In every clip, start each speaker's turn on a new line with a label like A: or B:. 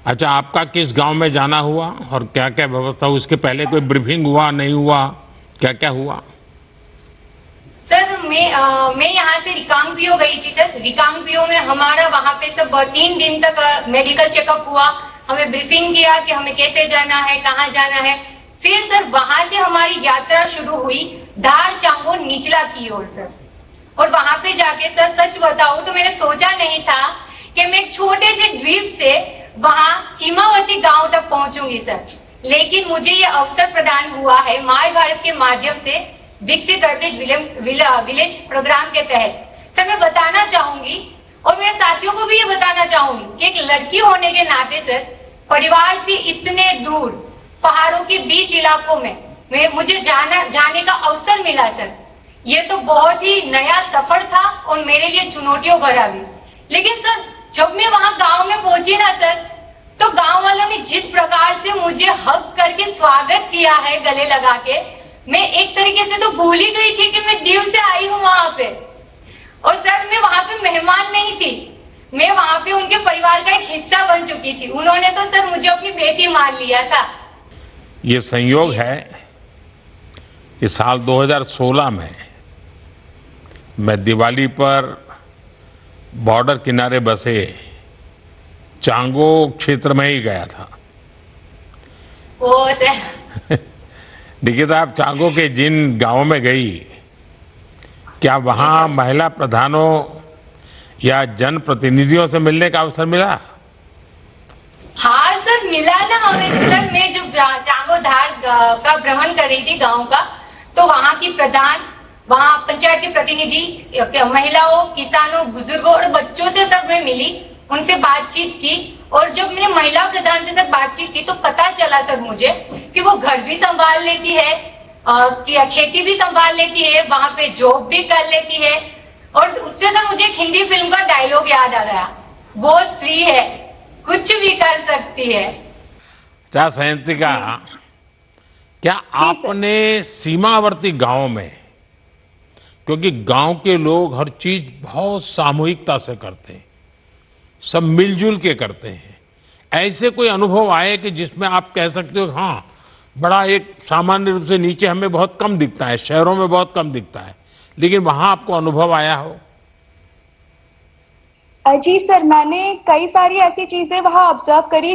A: अच्छा, आपका किस गांव में जाना हुआ और क्या क्या व्यवस्था हुई? उसके पहले कोई ब्रीफिंग हुआ, नहीं हुआ, क्या क्या हुआ?
B: सर मैं यहाँ से रिकांगपियो गई थी सर। रिकांगपियो में हमारा वहाँ पे सब 3 दिन तक मेडिकल चेकअप हुआ। हमें ब्रीफिंग किया कि हमें कैसे जाना है, कहाँ जाना है। फिर सर वहां से हमारी यात्रा शुरू हुई धार चांगो निचला की ओर सर। और वहां पे जाके सर सच बताऊं तो मैंने सोचा नहीं था कि मैं एक छोटे से द्वीप से वहां सीमावर्ती गांव तक पहुंचूंगी सर। लेकिन मुझे ये अवसर प्रदान हुआ है माय भारत के माध्यम से विकसित अर्बेज विलेज प्रोग्राम के तहत। सर मैं बताना चाहूंगी और मेरे साथियों को भी ये बताना चाहूंगी कि एक लड़की होने के नाते सर परिवार से इतने दूर पहाड़ों के बीच इलाकों में मुझे जाने का अवसर मिला सर। ये तो बहुत ही नया सफर था और मेरे लिए चुनौतियों भरा भी। लेकिन सर जब मैं वहां गांव में पहुंची ना सर, तो गांव वालों ने जिस प्रकार से मुझे हक करके स्वागत किया है गले लगा के, मैं एक तरीके से तो भूल ही गई थी कि मैं दीव से आई हूँ वहां पे। और सर मैं वहां पे मेहमान नहीं थी, मैं वहां पे उनके परिवार का एक हिस्सा बन चुकी थी। उन्होंने तो सर मुझे अपनी बेटी मान लिया था।
A: ये संयोग है कि साल 2016 में मैं दिवाली पर बॉर्डर किनारे बसे चांगो क्षेत्र में ही गया था।
B: ओ सर
A: निकिता, आप चांगो के जिन गांवों में गई, क्या वहां महिला प्रधानों या जनप्रतिनिधियों से मिलने का अवसर मिला?
B: हाँ सर मिला ना हमें सर। मैं जब चांगो धार का भ्रमण कर रही थी गांव का, तो वहाँ की प्रधान, वहाँ पंचायत के प्रतिनिधि, महिलाओं, किसानों, बुजुर्गों और बच्चों से सर मैं मिली, उनसे बातचीत की। और जब मैंने महिला प्रधान से सर बातचीत की तो पता चला सर मुझे कि वो घर भी संभाल लेती है, खेती भी संभाल लेती है, वहां पे जॉब भी कर लेती है। और उससे सर मुझे एक हिंदी फिल्म का डायलॉग याद आ गया, वो स्त्री है कुछ भी कर सकती है।
A: क्या सयंतिका, क्या आपने सीमावर्ती गांव में, क्योंकि गांव के लोग हर चीज बहुत सामूहिकता से करते हैं, सब मिलजुल के करते हैं, ऐसे कोई अनुभव आए कि जिसमें आप कह सकते हो हाँ, बड़ा एक सामान्य रूप से नीचे हमें बहुत कम दिखता है, शहरों में बहुत कम दिखता है, लेकिन वहां आपको अनुभव आया हो?
C: जी सर, मैंने कई सारी ऐसी चीजें वहां ऑब्जर्व करी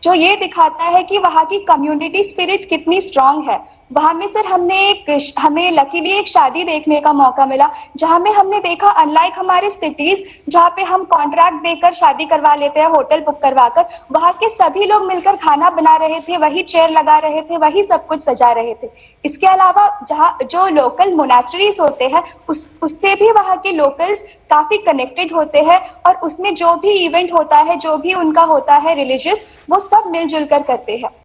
C: जो ये दिखाता है कि वहाँ की कम्युनिटी स्पिरिट कितनी स्ट्रांग है। वहां में सर हमें लकीली एक शादी देखने का मौका मिला, जहां में हमने देखा अनलाइक हमारे सिटीज जहां पे हम कॉन्ट्रैक्ट देकर शादी करवा लेते हैं, होटल बुक करवाकर, वहां के सभी लोग मिलकर खाना बना रहे थे, वही चेयर लगा रहे थे, वही सब कुछ सजा रहे थे। इसके अलावा जहाँ जो लोकल मोनास्ट्रीज होते हैं उससे भी वहाँ के लोकल्स काफी कनेक्टेड होते हैं, और उसमें जो भी इवेंट होता है, जो भी उनका होता है रिलीजियस, वो सब मिलजुल कर करते हैं।